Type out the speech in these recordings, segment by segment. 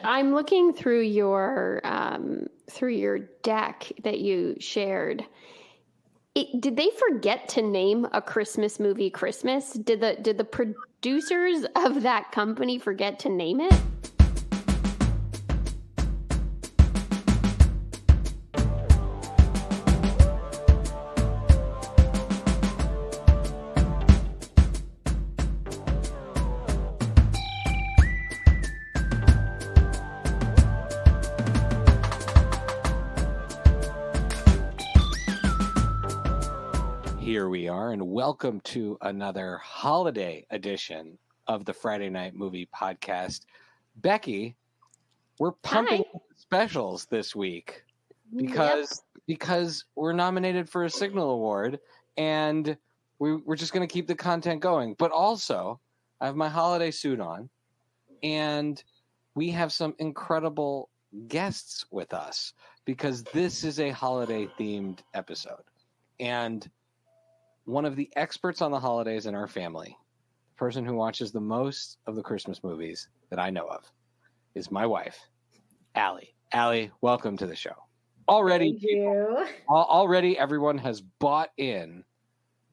I'm looking through your deck that you shared. Did they forget to name a Christmas movie Christmas? Did the producers of that company forget to name it? Here we are, and welcome to another holiday edition of the Friday Night Movie Podcast. Becky, we're pumping specials this week because we're nominated for a Signal Award, and we're just going to keep the content going. But also, I have my holiday suit on, and we have some incredible guests with us because this is a holiday-themed episode. And one of the experts on the holidays in our family, the person who watches the most of the Christmas movies that I know of, is my wife, Allie. Allie, welcome to the show. Already everyone has bought in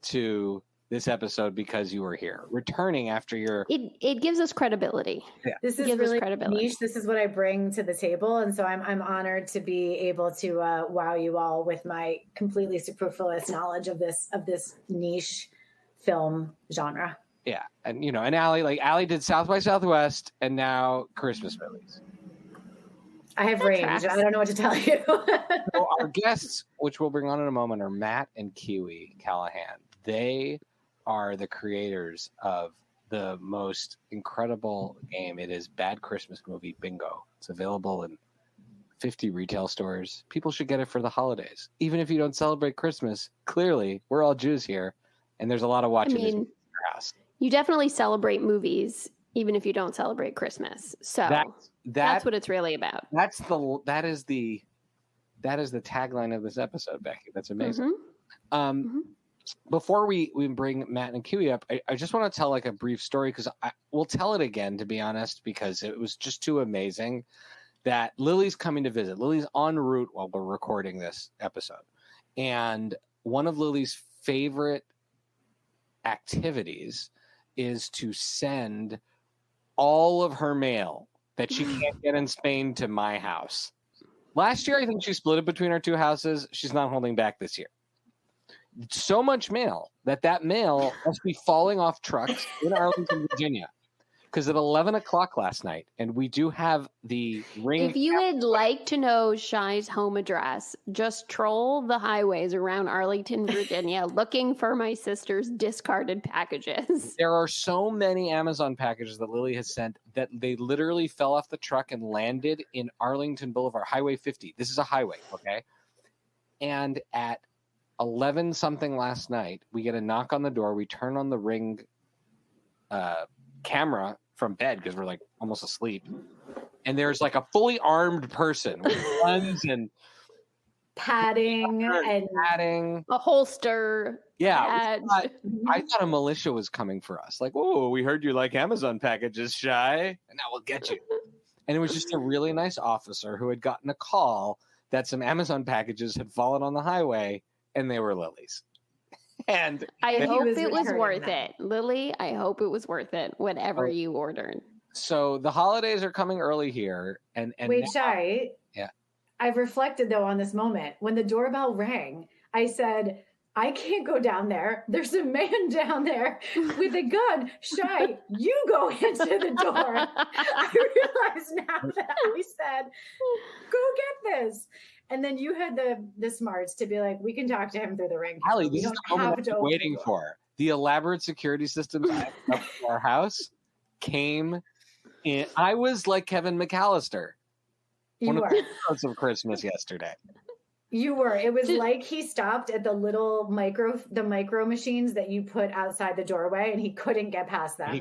to this episode because you were here, returning after your... It gives us credibility. Yeah. This is really niche. This is what I bring to the table, and so I'm honored to be able to wow you all with my completely superfluous knowledge of this niche film genre. Yeah, and Allie did South by Southwest, and now Christmas movies. I have range. Tracks. I don't know what to tell you. So our guests, which we'll bring on in a moment, are Matt and Kiwi Callahan. They are the creators of the most incredible game. It is Bad Christmas Movie Bingo. It's available in 50 retail stores. People should get it for the holidays. Even if you don't celebrate Christmas, clearly, we're all Jews here, and there's a lot of watching this in your house. You definitely celebrate movies, even if you don't celebrate Christmas. So that's what it's really about. That is the tagline of this episode, Becky. That's amazing. Mm-hmm. Before we bring Matt and Kiwi up, I just want to tell a brief story because we'll tell it again, to be honest, because it was just too amazing that Lily's coming to visit. Lily's en route while we're recording this episode. And one of Lily's favorite activities is to send all of her mail that she can't get in Spain to my house. Last year, I think she split it between our two houses. She's not holding back this year. So much mail that mail must be falling off trucks in Arlington, Virginia. Because at 11 o'clock last night, and we do have the ring. If you would like to know Shai's home address, just troll the highways around Arlington, Virginia, looking for my sister's discarded packages. There are so many Amazon packages that Lily has sent that they literally fell off the truck and landed in Arlington Boulevard, Highway 50. This is a highway, okay? And at 11 something last night, we get a knock on the door. We turn on the Ring camera from bed because we're almost asleep, and there's a fully armed person with guns and padding, a holster. Yeah, I thought a militia was coming for us. Oh, we heard you like Amazon packages, Shai, and now we'll get you. And it was just a really nice officer who had gotten a call that some Amazon packages had fallen on the highway. And they were Lily's. And I hope it was worth it. Lily, I hope it was worth it, whatever you ordered. So the holidays are coming early here. And wait, Shai. Yeah. I've reflected, though, on this moment. When the doorbell rang, I said, I can't go down there. There's a man down there with a gun. Shai, you go into the door. I realize now that we said, go get this. And then you had the smarts to be like, we can talk to him through the ring. Allie, this is the moment I've been waiting for. The elaborate security systems up to our house came in. I was like Kevin McAllister. One of the episodes of Christmas yesterday. You were. It was like he stopped at the little micro machines that you put outside the doorway, and he couldn't get past them.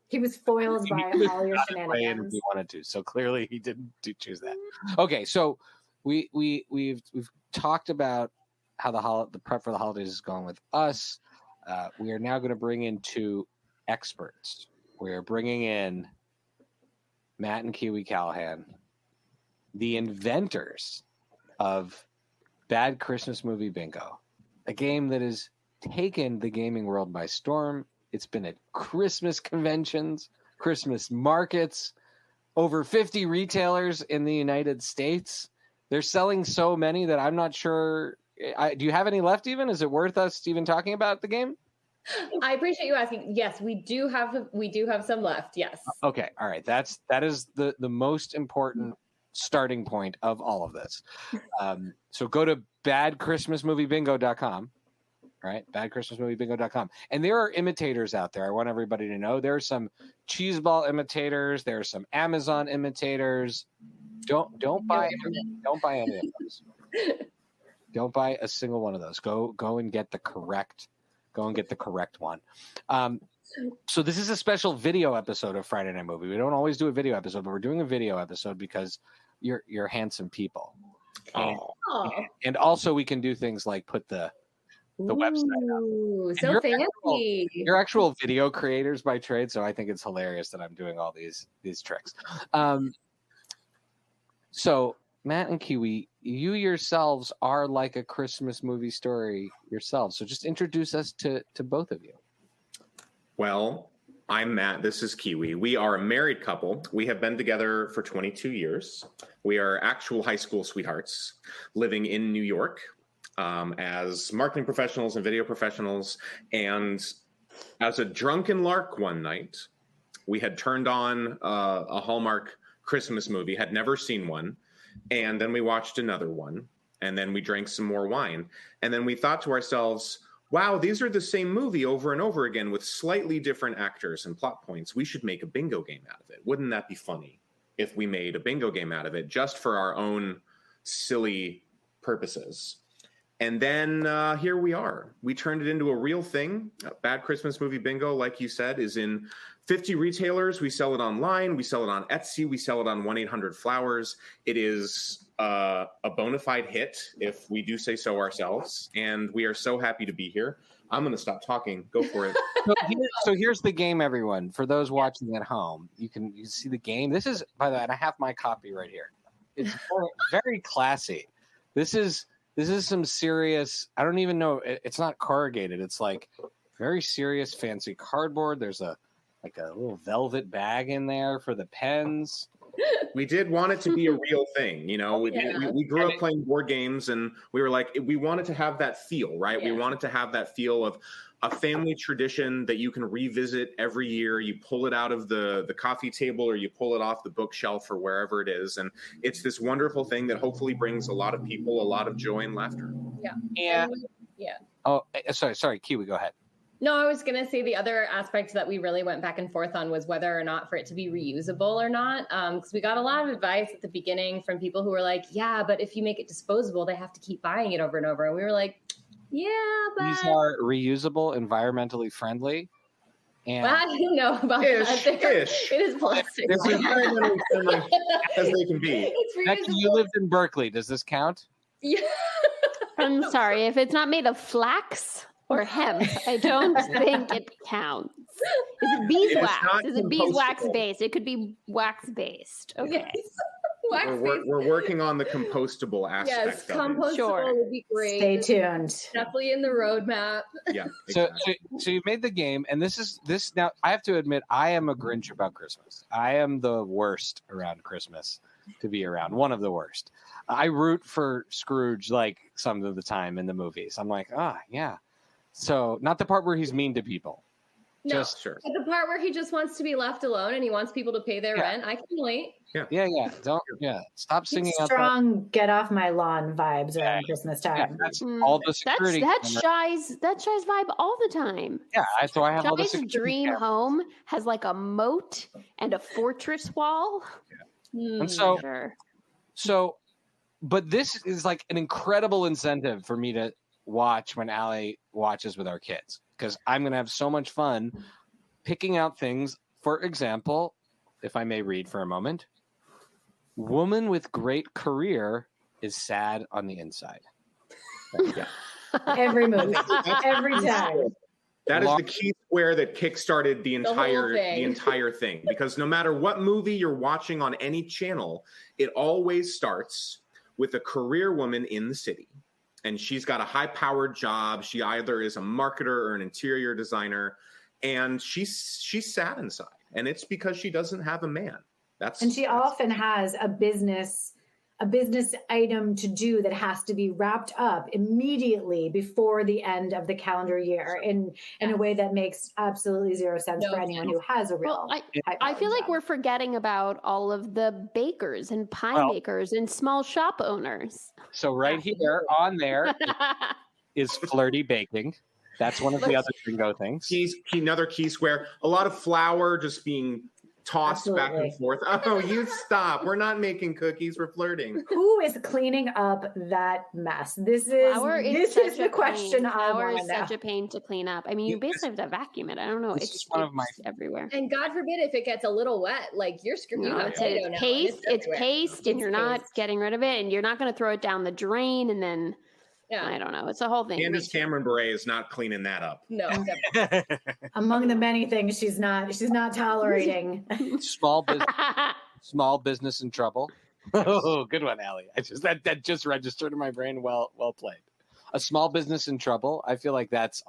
He was foiled by all your shenanigans. He wanted to, so clearly he didn't choose that. Okay, so we've talked about how the prep for the holidays is going with us. We are now going to bring in two experts. We are bringing in Matt and Kiwi Callahan, the inventors of Bad Christmas Movie Bingo, a game that has taken the gaming world by storm. It's been at Christmas conventions, Christmas markets, over 50 retailers in the United States. They're selling so many that I'm not sure. Do you have any left even? Is it worth us even talking about the game? I appreciate you asking. Yes, we do have some left. Yes. Okay. All right. That is the most important starting point of all of this. So go to badchristmasmoviebingo.com. Right? badchristmasmoviebingo.com. And there are imitators out there. I want everybody to know there are some cheeseball imitators. There are some Amazon imitators. Don't buy any of those. Don't buy a single one of those. Go and get the correct one. So this is a special video episode of Friday Night Movie. We don't always do a video episode, but we're doing a video episode because you're handsome people. And also we can do things like put the website up. So fancy. You're actual video creators by trade, so I think it's hilarious that I'm doing all these tricks. So Matt and Kiwi, you yourselves are like a Christmas movie story yourselves. So just introduce us to both of you. Well, I'm Matt. This is Kiwi. We are a married couple. We have been together for 22 years. We are actual high school sweethearts living in New York. As marketing professionals and video professionals. And as a drunken lark one night, we had turned on a Hallmark Christmas movie, had never seen one. And then we watched another one. And then we drank some more wine. And then we thought to ourselves, wow, these are the same movie over and over again with slightly different actors and plot points. We should make a bingo game out of it. Wouldn't that be funny if we made a bingo game out of it just for our own silly purposes? And then here we are. We turned it into a real thing. Bad Christmas Movie Bingo, like you said, is in 50 retailers. We sell it online. We sell it on Etsy. We sell it on 1-800-Flowers. It is a bona fide hit, if we do say so ourselves. And we are so happy to be here. I'm going to stop talking. Go for it. So here's the game, everyone. For those watching at home, you can see the game. This is, by the way, and I have my copy right here. It's very classy. This is some serious, I don't even know, it's not corrugated. It's like very serious, fancy cardboard. There's a little velvet bag in there for the pens. We did want it to be a real thing. You know, we grew up playing board games and we were like, we wanted to have that feel, right? Yeah. We wanted to have that feel of a family tradition that you can revisit every year. You pull it out of the coffee table or you pull it off the bookshelf or wherever it is. And it's this wonderful thing that hopefully brings a lot of people a lot of joy and laughter. Yeah. Oh, sorry, Kiwi, go ahead. No, I was going to say the other aspect that we really went back and forth on was whether or not for it to be reusable or not. Because we got a lot of advice at the beginning from people who were like, yeah, but if you make it disposable, they have to keep buying it over and over. And we were like, yeah, but these are reusable, environmentally friendly. And well, I don't know about that. It is plastic. It's environmentally friendly as they can be. Becky, you lived in Berkeley. Does this count? Yeah. I'm sorry. If it's not made of flax or hemp, I don't think it counts. Is it beeswax? Is it beeswax based? It could be wax based. Okay. Yes. We're working on the compostable aspect. Yes, compostable would be great. Stay tuned. Definitely in the roadmap. Yeah. Exactly. So you made the game, and this now. I have to admit, I am a Grinch about Christmas. I am the worst around Christmas to be around. One of the worst. I root for Scrooge like some of the time in the movies. I'm like, yeah. So not the part where he's mean to people. No, just sure. But the part where he just wants to be left alone and he wants people to pay their rent. I can wait. Yeah. Stop singing out strong get off my lawn vibes around Christmas time. Yeah, that's all the security. That's Shai's vibe all the time. Yeah, so I have all the Shai's dream home has like a moat and a fortress wall. Yeah. And so, but this is like an incredible incentive for me to watch when Allie watches with our kids, because I'm going to have so much fun picking out things. For example, if I may read for a moment, woman with great career is sad on the inside. Every movie, every time. That is the key square that kickstarted the entire thing. Because no matter what movie you're watching on any channel, it always starts with a career woman in the city. And she's got a high-powered job. She either is a marketer or an interior designer. And she's sad inside. And it's because she doesn't have a man. And she often has a business item to do that has to be wrapped up immediately before the end of the calendar year in a way that makes absolutely zero sense for anyone who has a real. I feel like we're forgetting about all of the bakers and pie makers and small shop owners. So right here on there is flirty baking. That's one of the other bingo things. Another key square. A lot of flour just being tossed back and forth. Oh, you stop. We're not making cookies. We're flirting. Who is cleaning up that mess? This is the question. Flour is such a pain to clean up. I mean, you basically have to vacuum it. I don't know. It's one of my everywhere. And God forbid if it gets a little wet, like you're screwed. It's paste. It's paste, and you're not getting rid of it, and you're not going to throw it down the drain, and then. Yeah, I don't know. It's a whole thing. Candace Cameron Bure is not cleaning that up. No. Among the many things she's not tolerating. Small business in trouble. Oh, good one, Allie. That just registered in my brain. Well played. A small business in trouble. I feel like it's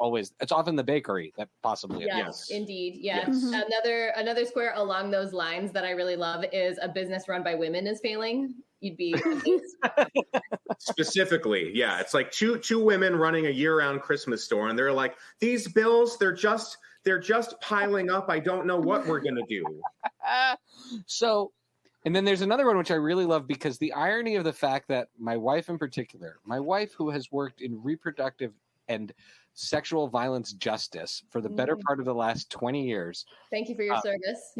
often the bakery that possibly. Yes, indeed. Yes. Mm-hmm. Another square along those lines that I really love is a business run by women is failing. You'd be specifically, yeah. It's like two women running a year-round Christmas store, and they're like, these bills, they're just piling up. I don't know what we're gonna do. So, and then there's another one which I really love because the irony of the fact that my wife in particular, who has worked in reproductive and sexual violence justice for the better part of the last 20 years. Thank you for your service.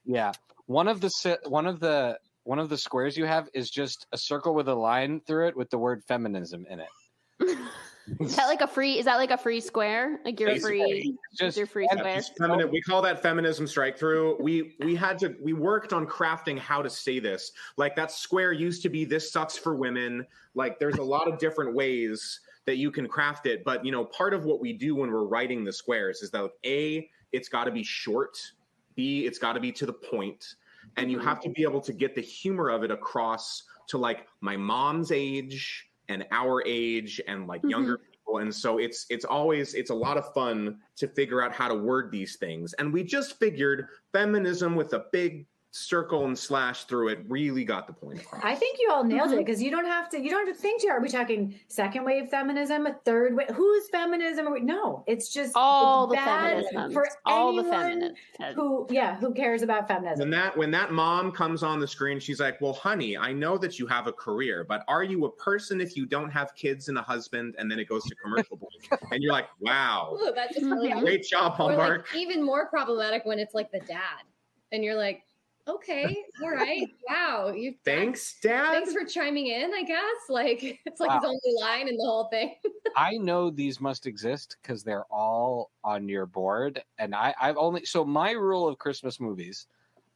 Yeah, one of the squares you have is just a circle with a line through it with the word feminism in it. Is that like a free square? Like you're free, just your free square. We call that feminism strike through. We worked on crafting how to say this. Like that square used to be this sucks for women. Like there's a lot of different ways that you can craft it. But part of what we do when we're writing the squares is that A, it's got to be short. B, it's got to be to the point. And you have to be able to get the humor of it across to like my mom's age and our age and like younger people. And so it's a lot of fun to figure out how to word these things. And we just figured feminism with a big circle and slash through it really got the point across. I think you all nailed it because you don't have to think, are we talking second wave feminism, a third wave? Who's feminism? No, it's just all it's the feminism for all anyone the feminism who cares about feminism. When that mom comes on the screen, she's like, well, honey, I know that you have a career, but are you a person if you don't have kids and a husband? And then it goes to commercial break. And you're like, wow, ooh, that just really great job, Hallmark. Like, even more problematic when it's like the dad and you're like, okay, all right, wow. Thanks, Dad. Thanks for chiming in, I guess. Like, it's like his only line in the whole thing. I know these must exist because they're all on your board. And so my rule of Christmas movies,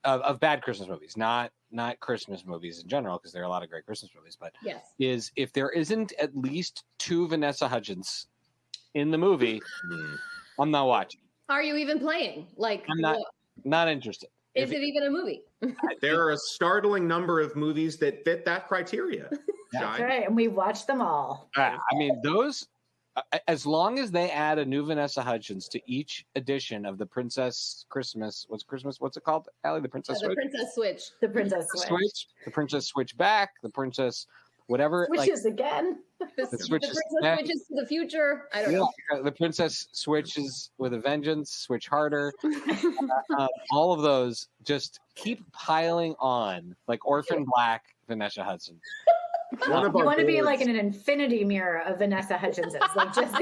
of bad Christmas movies, not Christmas movies in general, because there are a lot of great Christmas movies, but is if there isn't at least 2 Vanessa Hudgens in the movie, I'm not watching. Are you even playing? Like, I'm not interested. Is it even a movie? There are a startling number of movies that fit that criteria. That's right, and we watched them all. I mean, those, as long as they add a new Vanessa Hudgens to each edition of the Princess Christmas, what's it called, Allie? The Princess Switch? The Princess Switch. The Princess Switch. The Princess Switch back, the Princess whatever. Switches again. The Princess switches to the future. I don't know. The Princess switches with a vengeance, switch harder. All of those just keep piling on, like Orphan Black, Vanessa Hudgens. You want to be like in an infinity mirror of Vanessa Hudgens. Like just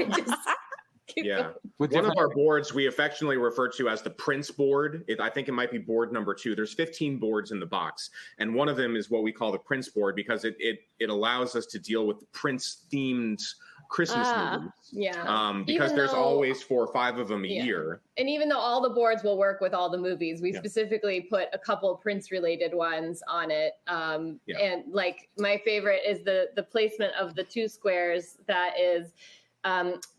yeah. One of our boards we affectionately refer to as the Prince board. I think it might be board number 2. There's 15 boards in the box. And one of them is what we call the Prince board because it allows us to deal with Prince themed Christmas movies. Yeah. Because there's always 4 or 5 of them a year. And even though all the boards will work with all the movies, we specifically put a couple Prince related ones on it. And like my favorite is the placement of the 2 squares that is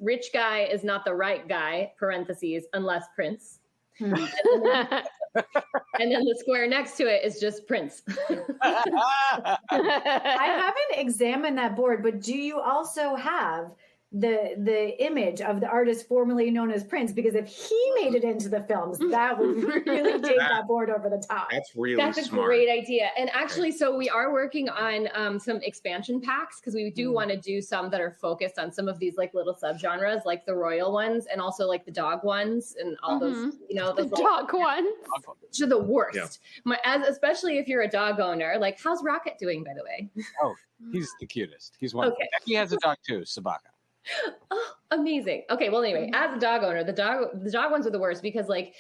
Rich guy is not the right guy, parentheses, unless Prince. And then the square next to it is just Prince. I haven't examined that board, but do you also have the image of the artist formerly known as Prince? Because if he made it into the films, that would really take that board over the top. That's really That's a smart. great idea. And actually, so we are working on some expansion packs, because we do want to do some that are focused on some of these like little subgenres, like the royal ones and also like the dog ones and all those, you know, those the dog ones. Which are the worst. Yeah. Especially if you're a dog owner. Like, how's Rocket doing, by the way? Oh, he's the cutest. He's one. Okay. Becky has a dog too, Sabaka. Oh, amazing. Okay, well, anyway, as a dog owner, the dog ones are the worst, because like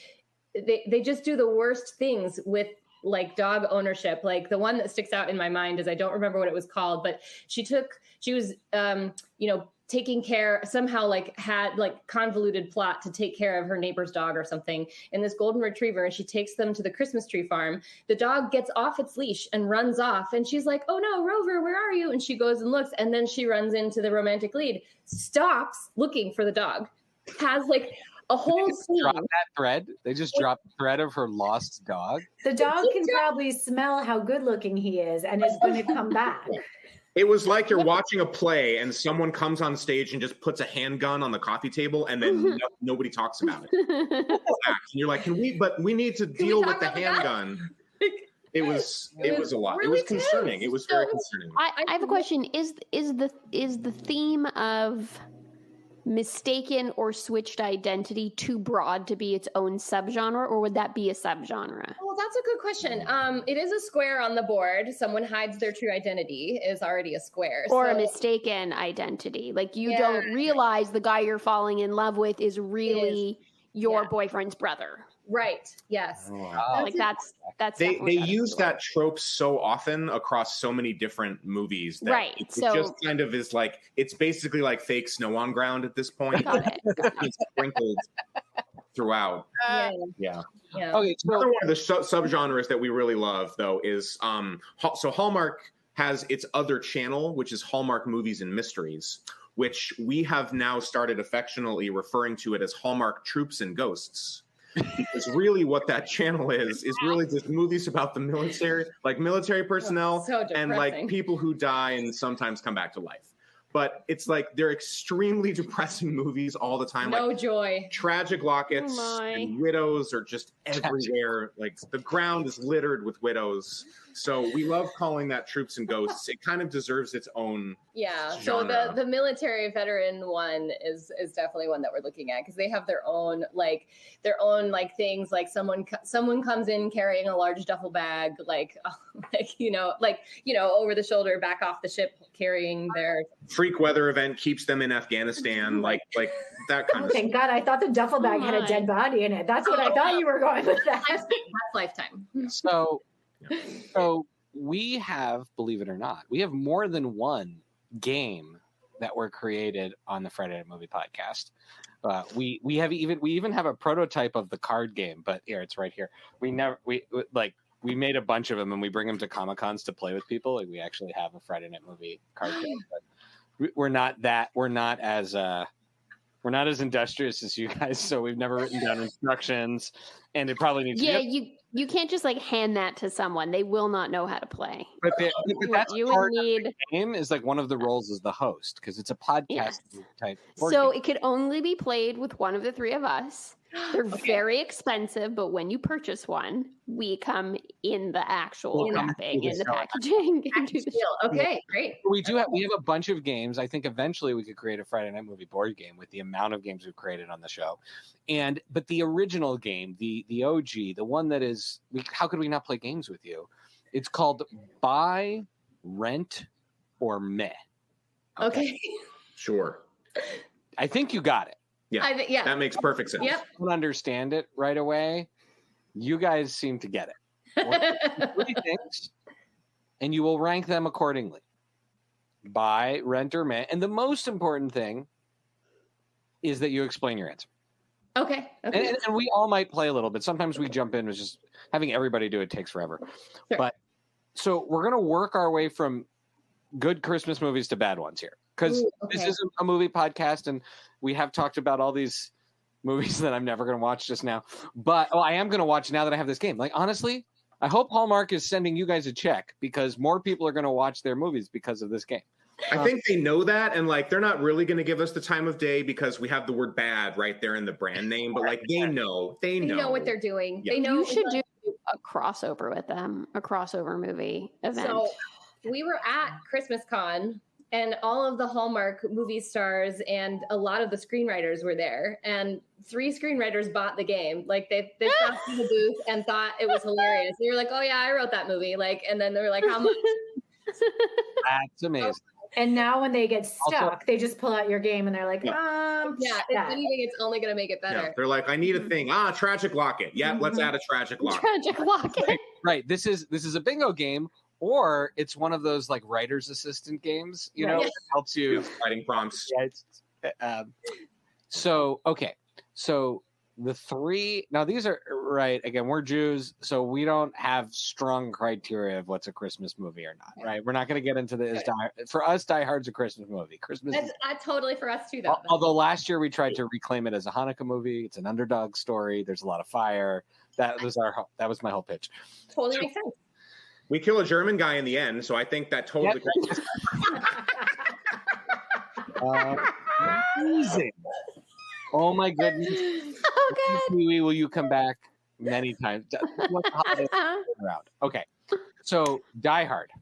they just do the worst things with like dog ownership. Like the one that sticks out in my mind is, I don't remember what it was called, but she was taking care, somehow like had like convoluted plot to take care of her neighbor's dog or something, and this golden retriever, and she takes them to the Christmas tree farm. The dog gets off its leash and runs off, and she's like, oh no, Rover, where are you? And she goes and looks, and then she runs into the romantic lead, stops looking for the dog, has like a whole scene. Drop that thread. They just drop the thread of her lost dog. The dog can probably smell how good looking he is and is going to come back. It was like you're watching a play and someone comes on stage and just puts a handgun on the coffee table, and then nobody talks about it. And you're like, we need to deal with the handgun. It was a lot. Really it was concerning. It was very concerning. I have a question. Is the theme of mistaken or switched identity too broad to be its own subgenre, or would that be a subgenre? Well, that's a good question. It is a square on the board. Someone hides their true identity is already a square. Or a mistaken identity. Like you don't realize the guy you're falling in love with is really your boyfriend's brother. Right. Yes. Oh, wow. Like that's they use that trope so often across so many different movies that it just kind of is like, it's basically like fake snow on ground at this point. It's sprinkled throughout. Yeah. Okay. So another one of the subgenres that we really love, though, is so Hallmark has its other channel, which is Hallmark Movies and Mysteries, which we have now started affectionately referring to it as Hallmark Troops and Ghosts. Because really what that channel is really just movies about the military, like military personnel and like people who die and sometimes come back to life. But it's like they're extremely depressing movies all the time. No like joy. Tragic lockets and widows are just everywhere. Like the ground is littered with widows. So we love calling that Troops and Ghosts. It kind of deserves its own genre. So the military veteran one is definitely one that we're looking at, because they have their own things, like someone comes in carrying a large duffel bag, over the shoulder, back off the ship, carrying their freak weather event keeps them in Afghanistan, like that kind of Thank God, I thought the duffel bag had a dead body in it. That's what I thought you were going with that. That's Lifetime. So we have, believe it or not, we have more than one game that were created on the Friday Night Movie Podcast. We even have a prototype of the card game, but here it's right here. We made a bunch of them and we bring them to Comic-Cons to play with people. Like we actually have a Friday Night Movie card game, but we're not as industrious as you guys. So we've never written down instructions, and it probably needs. You can't just like hand that to someone; they will not know how to play. But that's you would need. The game is like one of the roles as the host, because it's a podcast type. So it could only be played with one of the three of us. They're very expensive, but when you purchase one, we come in the actual wrapping, in the packaging. Okay, great. We have a bunch of games. I think eventually we could create a Friday Night Movie board game with the amount of games we've created on the show. But the original game, the OG, the one that is, how could we not play games with you? It's called Buy, Rent, or Meh. Okay. Sure. I think you got it. Yeah, that makes perfect sense. Yep. I don't understand it right away. You guys seem to get it. 3 things, and you will rank them accordingly. Buy, rent, or meh. And the most important thing is that you explain your answer. Okay. And we all might play a little bit. Sometimes we jump in with just having everybody do it takes forever. Sure. But so we're going to work our way from good Christmas movies to bad ones here. because this is a movie podcast, and we have talked about all these movies that I'm never going to watch just now. But I am going to watch now that I have this game. Like, honestly, I hope Hallmark is sending you guys a check because more people are going to watch their movies because of this game. I think they know that, and like they're not really going to give us the time of day because we have the word "bad" right there in the brand name. But like they know what they're doing. Yeah. They know you should do a crossover with them, a crossover movie event. So we were at Christmas Con, and all of the Hallmark movie stars and a lot of the screenwriters were there, and 3 screenwriters bought the game. Like they stopped in the booth and thought it was hilarious. They were like, "Oh yeah, I wrote that movie." Like, and then they were like, "How much?" That's amazing. And now when they get stuck, they just pull out your game and they're like, yeah, if anything, it's only going to make it better. Yeah. They're like, I need a thing. Tragic locket. Yeah, let's add a tragic locket. Tragic locket. Right. This is a bingo game, or it's one of those like writer's assistant games, you know, that helps you writing prompts. Yeah, so the 3 now these are right again, we're Jews, so we don't have strong criteria of what's a Christmas movie or not, right? We're not going to get into this. For us, Die Hard's a Christmas movie. That's totally for us too, though. Although last year we tried to reclaim it as a Hanukkah movie. It's an underdog story. There's a lot of fire. That was my whole pitch. Totally makes sense. We kill a German guy in the end, so I think that totally. Amazing. Oh my goodness. Oh, good. Kiwi, will you come back many times? Okay. So Die Hard.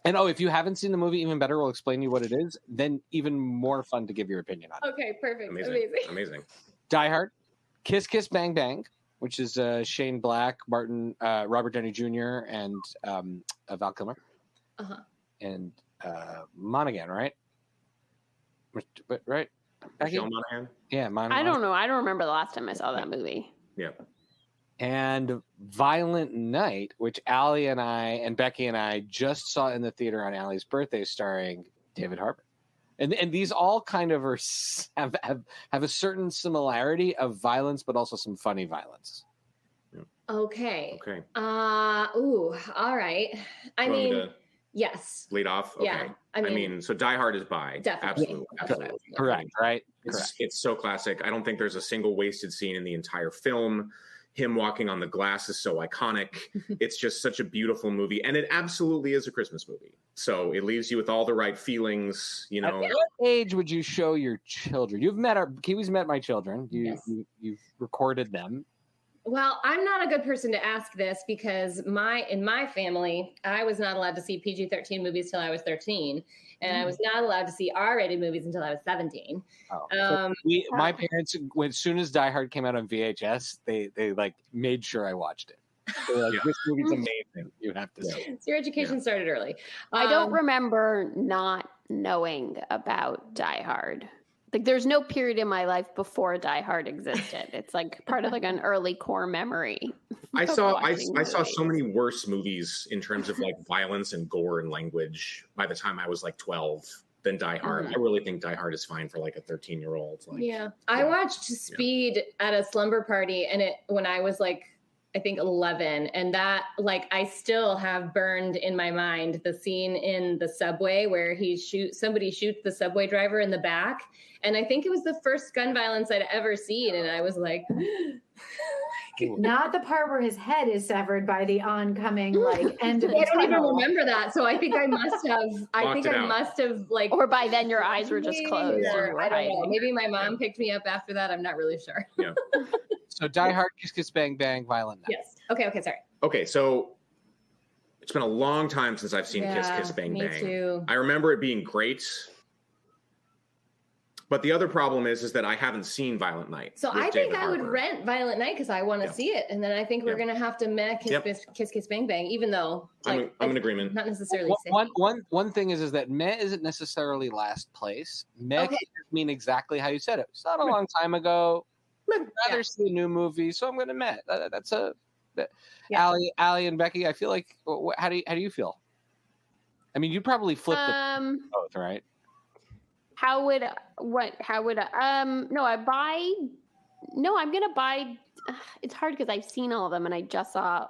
And if you haven't seen the movie, even better, we'll explain to you what it is. Then even more fun to give your opinion on it. Okay, perfect. Amazing. Die Hard, Kiss Kiss Bang Bang, which is Shane Black, Robert Downey Jr., and Val Kilmer. And Monaghan, right? Right? Michelle Monaghan? Yeah, Monaghan. I don't know. I don't remember the last time I saw that movie. Yeah. And Violent Night, which Allie and I and Becky and I just saw in the theater on Allie's birthday, starring David Harbour. And these all kind of have a certain similarity of violence, but also some funny violence. Okay. All right. I mean, yes. Lead off. Okay. Yeah. I mean, so Die Hard is bi. Definitely. Absolutely. Correct. Right. It's so classic. I don't think there's a single wasted scene in the entire film. Him walking on the glass is so iconic. It's just such a beautiful movie. And it absolutely is a Christmas movie. So it leaves you with all the right feelings, you know. At what age would you show your children? Kiwi's met my children. You've recorded them. Well, I'm not a good person to ask this because in my family, I was not allowed to see PG-13 movies till I was 13. And I was not allowed to see R-rated movies until I was 17. My parents, as soon as Die Hard came out on VHS, they like made sure I watched it. They were like, this movie's amazing. You have to see it. So your education started early. I don't remember not knowing about Die Hard. Like, there's no period in my life before Die Hard existed. It's like part of like an early core memory. I saw so many worse movies in terms of like violence and gore and language by the time I was like 12 than Die Hard. I really think Die Hard is fine for like a 13-year-old. Like, I watched Speed at a slumber party, and when I was like, I think 11, and that like I still have burned in my mind the scene in the subway where somebody shoots the subway driver in the back, and I think it was the first gun violence I'd ever seen, and I was like, not the part where his head is severed by the oncoming like end of the I don't even tunnel. remember that, so I think I must have. I must have like, or by then your eyes were just closed. Or, I don't know. Maybe my mom picked me up after that. I'm not really sure. Yeah. So Die Hard, Kiss Kiss Bang Bang, Violent Night. Yes. Okay, sorry. Okay, so it's been a long time since I've seen Kiss Kiss Bang Bang. Me too. I remember it being great. But the other problem is that I haven't seen Violent Night. So I think I would rent Violent Night because I want to see it. And then I think we're going to have to Kiss Kiss Bang Bang, even though I'm in agreement. Not necessarily one thing is that meh isn't necessarily last place. Meh can mean exactly how you said it. It's not a long time ago. I'd rather see a new movie, so I'm going to meh. Allie and Becky, I feel like, how do you feel? I mean, you'd probably flip both, right? I'm gonna buy. It's hard because I've seen all of them and I just saw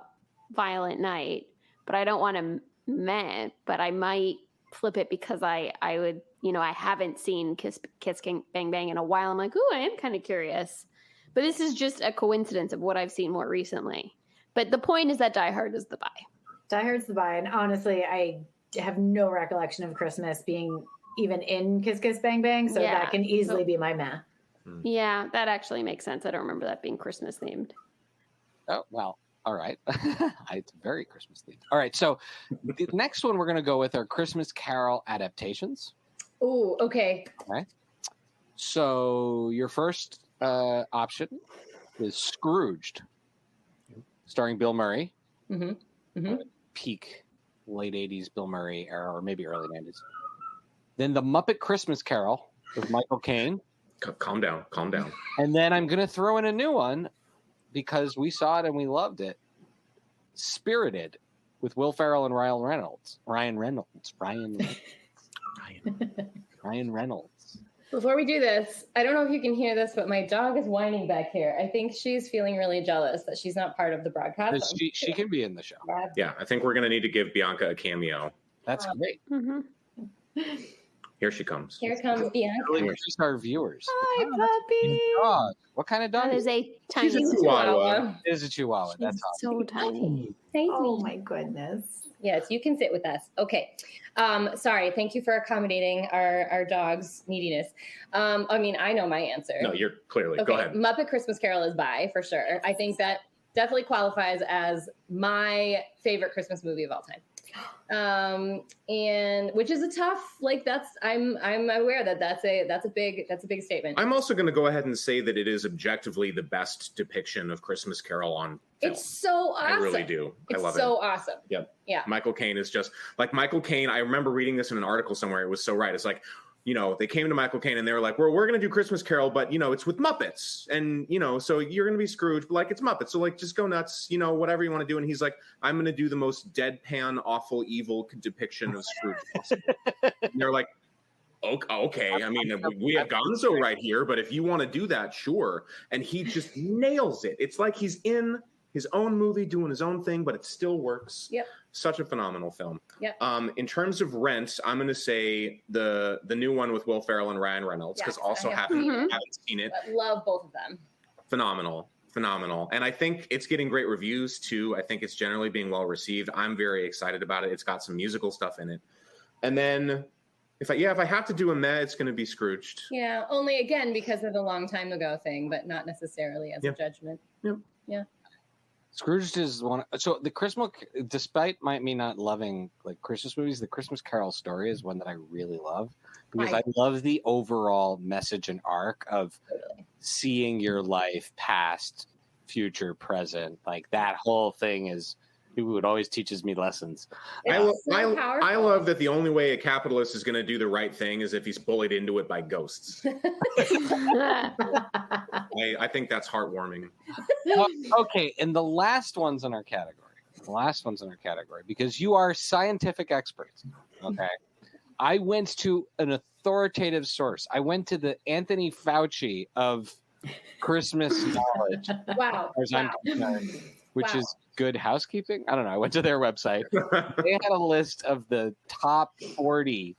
Violent Night, but I don't want to meh. But I might flip it because I would, I haven't seen Kiss Bang Bang in a while. I'm like, ooh, I am kind of curious. But this is just a coincidence of what I've seen more recently. But the point is that Die Hard is the buy. Die Hard's the buy. And honestly, I have no recollection of Christmas being even in Kiss Kiss Bang Bang. So that can easily be my meh. Yeah, that actually makes sense. I don't remember that being Christmas themed. Oh, well, all right. It's very Christmas themed. All right, so the next one we're going to go with are Christmas Carol adaptations. Oh, okay. Okay. So your first option is Scrooged, starring Bill Murray. Peak late 80s Bill Murray era, or maybe early 90s. Then The Muppet Christmas Carol with Michael Caine. Calm down. And then I'm going to throw in a new one because we saw it and we loved it. Spirited with Will Ferrell and Ryan Reynolds. Before we do this, I don't know if you can hear this, but my dog is whining back here. I think she's feeling really jealous that she's not part of the broadcast. She can be in the show. Yeah, I think we're going to need to give Bianca a cameo. That's great. Here she comes. Here comes Bianca. She's our viewers. Hi, puppy. Dog. What kind of dog That is a tiny She's a Chihuahua. It is a Chihuahua. That's so tiny. Oh my goodness. Yes, you can sit with us. Okay. Sorry. Thank you for accommodating our dog's neediness. I know my answer. No, you're clearly. Okay. Go ahead. Muppet Christmas Carol is by for sure. I think that definitely qualifies as my favorite Christmas movie of all time. And which is a tough, I'm aware that that's a big statement. I'm also going to go ahead and say that it is objectively the best depiction of Christmas Carol on film. It's so awesome. I really do. I love it. It's so awesome. Yep. Yeah. Michael Caine is just like Michael Caine. I remember reading this in an article somewhere. It was so right. It's like, they came to Michael Caine and they were like, we're going to do Christmas Carol, but, it's with Muppets. And, so you're going to be Scrooge, but it's Muppets. So just go nuts, whatever you want to do. And he's like, I'm going to do the most deadpan, awful, evil depiction of Scrooge possible. And they're like, okay. I mean, we have Gonzo right here, but if you want to do that, sure. And he just nails it. It's like he's in his own movie doing his own thing, but it still works. Yep. Such a phenomenal film. Yep. In terms of Rent, I'm going to say the new one with Will Ferrell and Ryan Reynolds, because haven't seen it. But love both of them. Phenomenal. And I think it's getting great reviews too. I think it's generally being well received. I'm very excited about it. It's got some musical stuff in it. And then if I have to do a meh, it's going to be Scrooged. Yeah, only again because of the long time ago thing, but not necessarily as a judgment. Yep. Yeah. Scrooged is one. So the Christmas, despite me not loving Christmas movies, the Christmas Carol story is one that I really love because I love the overall message and arc of seeing your life past, future, present. That whole thing is. It always teaches me lessons. I love that the only way a capitalist is going to do the right thing is if he's bullied into it by ghosts. I think that's heartwarming. Okay, and the last ones in our category, because you are scientific experts, okay? I went to an authoritative source. I went to the Anthony Fauci of Christmas knowledge. Wow. Which is Good Housekeeping. I don't know. I went to their website. They had a list of the top 40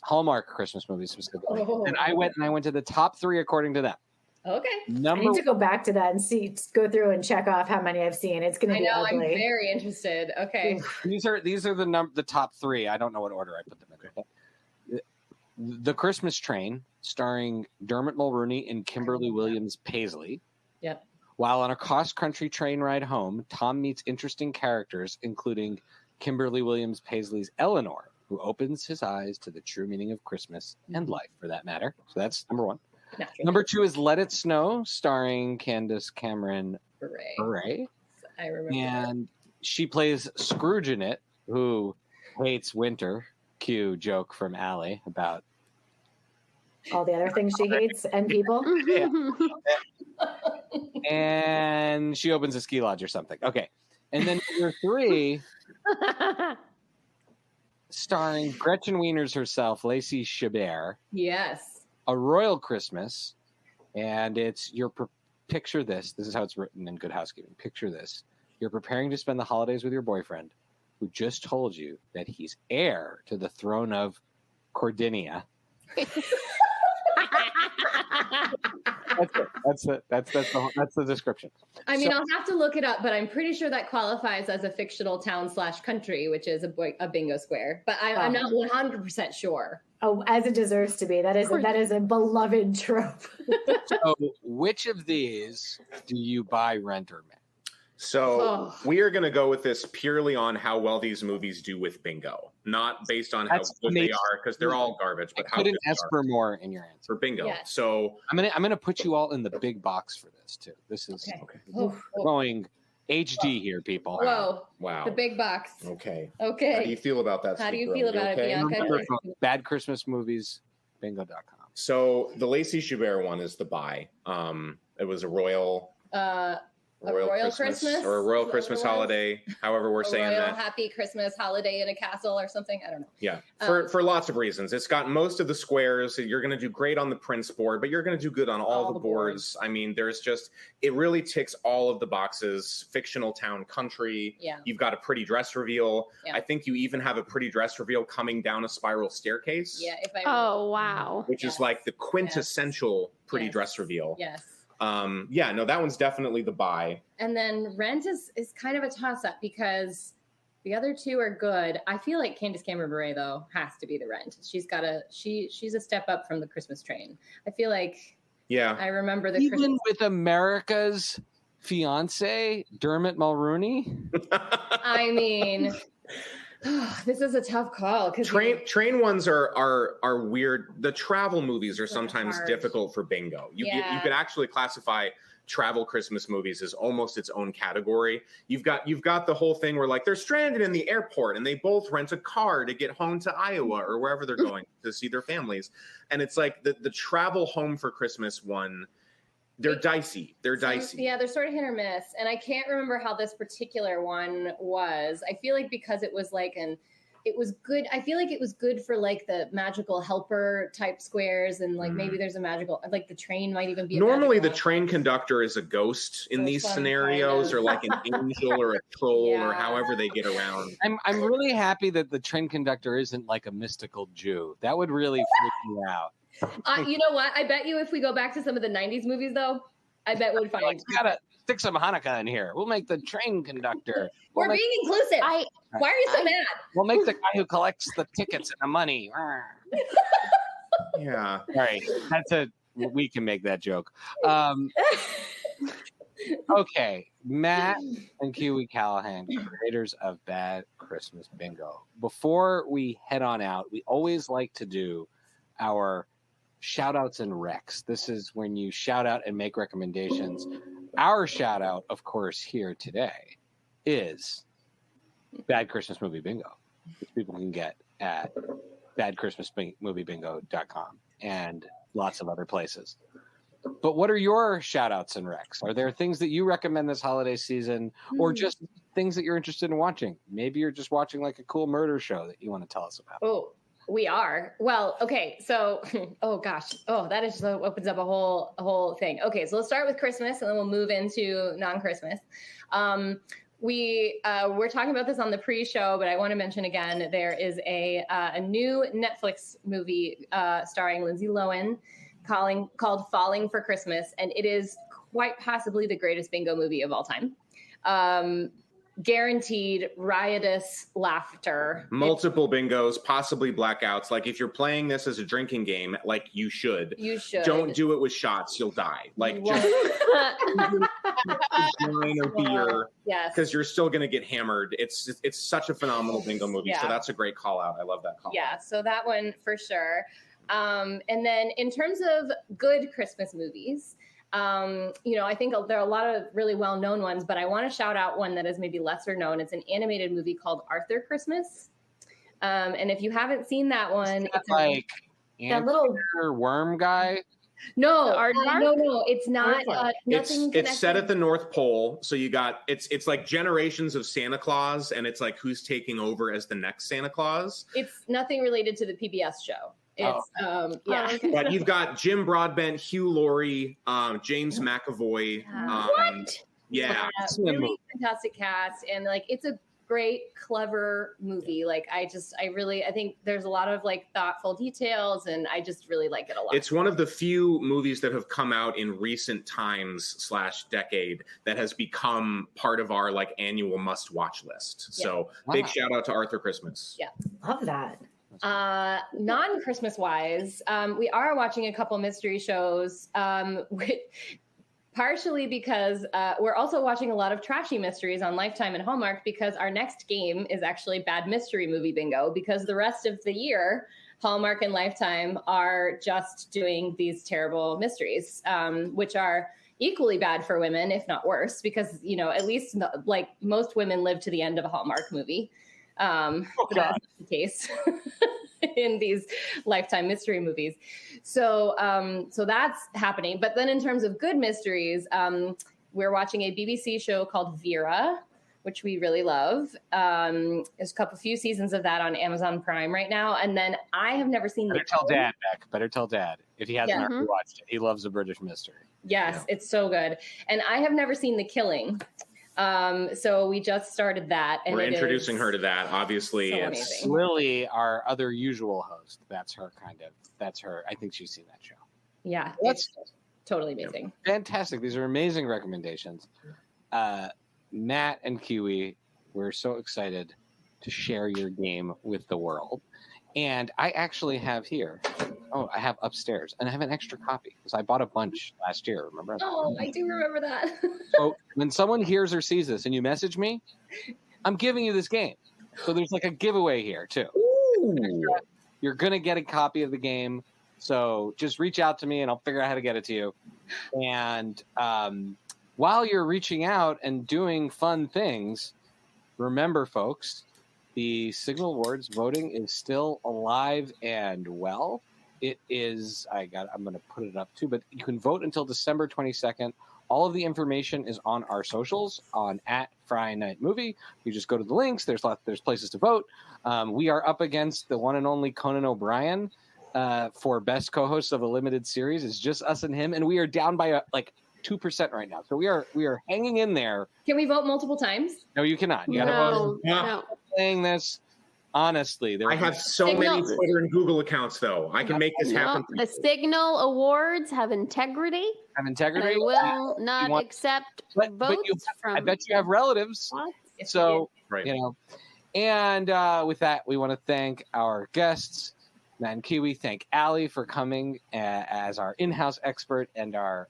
Hallmark Christmas movies specifically. And I went to the top 3 according to them. Okay. I need to go back to that and go through and check off how many I've seen. It's going to be ugly. I'm very interested. Okay. These are the top 3. I don't know what order I put them in. The Christmas Train, starring Dermot Mulroney and Kimberly Williams Paisley. Yep. While on a cross-country train ride home, Tom meets interesting characters, including Kimberly Williams Paisley's Eleanor, who opens his eyes to the true meaning of Christmas and life, for that matter. So that's number 1. Naturally. Number 2 is Let It Snow, starring Candace Cameron Bure. I remember. And she plays Scrooge in it, who hates winter. Cue joke from Allie about all the other things she hates and people. Yeah. And she opens a ski lodge or something. Okay. And then number 3, starring Gretchen Wieners herself, Lacey Chabert. Yes. A Royal Christmas. And it's picture this. This is how it's written in Good Housekeeping. Picture this. You're preparing to spend the holidays with your boyfriend. who just told you that he's heir to the throne of Cordinia. That's the description. I mean, I'll have to look it up, but I'm pretty sure that qualifies as a fictional town/country, which is a bingo square. But I'm not 100% sure. Oh, as it deserves to be. That is a beloved trope. So, which of these do you buy, rent, or mint? So we are going to go with this purely on how well these movies do with bingo, not based on how good they are, because they're all garbage. But I couldn't ask for more in your answer for bingo. Yes. So I'm gonna put you all in the big box for this too. This is going HD here, people. Whoa! Wow! The big box. Okay. How do you feel about that? How do you feel about it, Bianca? Remember, Bad Christmas Movies, bingo.com. So the Lacey Chabert one is the buy. It was a royal. A Royal Christmas or a Royal Christmas holiday, however we're saying that. Happy Christmas holiday in a castle or something. I don't know. Yeah, for lots of reasons. It's got most of the squares. You're going to do great on the Prince board, but you're going to do good on all the boards. I mean, it really ticks all of the boxes. Fictional town, country. Yeah. You've got a pretty dress reveal. Yeah. I think you even have a pretty dress reveal coming down a spiral staircase. Yeah. Wow. Which is like the quintessential pretty dress reveal. Yes. That one's definitely the buy. And then Rent is kind of a toss-up because the other two are good. I feel like Candace Cameron Bure, though, has to be the Rent. She's a step up from the Christmas Train. I feel like I remember the even with America's fiance, Dermot Mulroney. I mean, this is a tough call because train ones are weird. The travel movies are sometimes difficult for bingo. You could actually classify travel Christmas movies as almost its own category. You've got the whole thing where like they're stranded in the airport and they both rent a car to get home to Iowa or wherever they're going to see their families, and it's like the travel home for Christmas one. They're dicey. Yeah, they're sort of hit or miss. And I can't remember how this particular one was. I feel like because it was it was good. I feel like it was good for like the magical helper type squares. And like maybe there's a magical, like the train might even be. Normally the train conductor is a ghost in these scenarios or like an angel or a troll or however they get around. I'm really happy that the train conductor isn't like a mystical Jew. That would really freak me out. You know what? I bet you if we go back to some of the 90s movies, though, I bet we'd find. We gotta stick some Hanukkah in here. We'll make the train conductor. We're being inclusive. Why are you so mad? We'll make the guy who collects the tickets and the money. Yeah. All right. We can make that joke. Okay. Matt and Kiwi Callahan, creators of Bad Christmas Bingo. Before we head on out, we always like to do our shout outs and recs. This is when you shout out and make recommendations. Our shout out, of course, here today is Bad Christmas Movie Bingo, which people can get at badchristmasmoviebingo.com and lots of other places. But what are your shout outs and recs? Are there things that you recommend this holiday season or just things that you're interested in watching? Maybe you're just watching like a cool murder show that you want to tell us about. Oh, we are. Well, okay. So, that is so opens up a whole thing. Okay. So let's start with Christmas and then we'll move into non-Christmas. We're talking about this on the pre-show, but I want to mention again, there is a new Netflix movie starring Lindsay Lohan called Falling for Christmas. And it is quite possibly the greatest bingo movie of all time. Guaranteed riotous laughter. Multiple bingos, possibly blackouts. Like if you're playing this as a drinking game, like you should. Don't do it with shots. You'll die. Like just wine or beer. Yes. Because you're still going to get hammered. It's such a phenomenal bingo movie. Yeah. So that's a great call out. I love that call. Yeah. So that one for sure. And then in terms of good Christmas movies, I think there are a lot of really well-known ones, but I want to shout out one that is maybe lesser known. It's an animated movie called Arthur Christmas. And if you haven't seen that one, it's like that little worm guy. No, it's not. It's set at the North Pole. So you got, it's like generations of Santa Claus and it's like who's taking over as the next Santa Claus. It's nothing related to the PBS show. It's But you've got Jim Broadbent, Hugh Laurie, James McAvoy. What? Yeah, really fantastic cast, and like it's a great, clever movie. Like I think there's a lot of like thoughtful details, and I just really like it a lot. It's one of the few movies that have come out in recent times / decade that has become part of our like annual must watch list. Yeah. So big shout out to Arthur Christmas. Yeah. Love that. Non-Christmas wise, we are watching a couple mystery shows, partially because we're also watching a lot of trashy mysteries on Lifetime and Hallmark, because our next game is actually Bad Mystery Movie Bingo, because the rest of the year, Hallmark and Lifetime are just doing these terrible mysteries, which are equally bad for women, if not worse, because, you know, at least like most women live to the end of a Hallmark movie. But that's not the case in these Lifetime mystery movies. So that's happening. But then in terms of good mysteries, we're watching a BBC show called Vera, which we really love. There's a few seasons of that on Amazon Prime right now. And then I have never seen Better tell Dad, Beck. Better tell Dad if he hasn't already watched it. He loves a British mystery. Yes, It's so good. And I have never seen The Killing. So we just started that. And we're introducing her to that. Obviously, so it's Lily, our other usual host. That's her. I think she's seen that show. Yeah, that's totally amazing. Fantastic. These are amazing recommendations. Matt and Kiwi, we're so excited to share your game with the world. And I actually have here, I have upstairs, and I have an extra copy because I bought a bunch last year, remember? Oh, I do remember that. So when someone hears or sees this and you message me, I'm giving you this game. So there's like a giveaway here too. Ooh. You're going to get a copy of the game. So just reach out to me and I'll figure out how to get it to you. And while you're reaching out and doing fun things, remember, folks, the Signal Awards voting is still alive and well. It is, I'm going to put it up too, but you can vote until December 22nd. All of the information is on our socials on @FridayNightMovie. You just go to the links. There's places to vote. We are up against the one and only Conan O'Brien for best co-host of a limited series. It's just us and him, and we are down by 2% right now. So we are hanging in there. Can we vote multiple times? No, you cannot. You got to vote. No. Saying this honestly, I have so many Twitter and Google accounts, though. I can make this happen. The Signal Awards have integrity. Integrity. They will not accept votes from. I bet you have relatives. So right. You know. And with that, we want to thank our guests, Matt and Kiwi. Thank Allie for coming as our in-house expert and our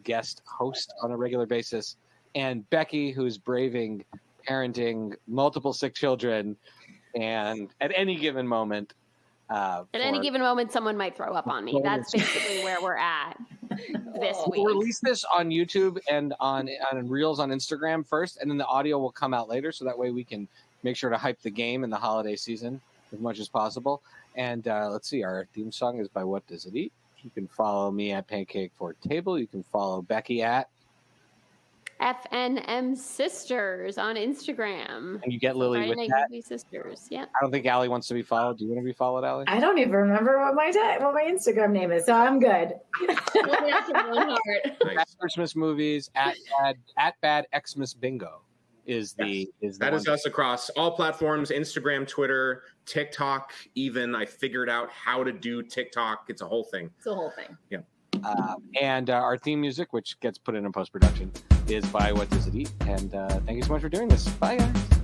guest host on a regular basis, and Becky, who's braving parenting multiple sick children, and at any given moment, someone might throw up on me. That's basically where we're at this week. We'll release this on YouTube and on Reels on Instagram first, and then the audio will come out later, so that way we can make sure to hype the game in the holiday season as much as possible. And let's see, our theme song is by What Does It Eat? You can follow me at Pancake Fort Table. You can follow Becky at FNM Sisters on Instagram. And you get Lily Friday with Night that. Movie Sisters. Yeah. I don't think Allie wants to be followed. Do you want to be followed, Allie? I don't even remember what my Instagram name is, so I'm good. Nice. Christmas movies at Bad Xmas Bingo is the that is us across all platforms: Instagram, Twitter, TikTok. Even I figured out how to do TikTok. It's a whole thing. It's a whole thing. Yeah. And our theme music, which gets put in post-production, is by What Does It Eat? And thank you so much for doing this. Bye, guys.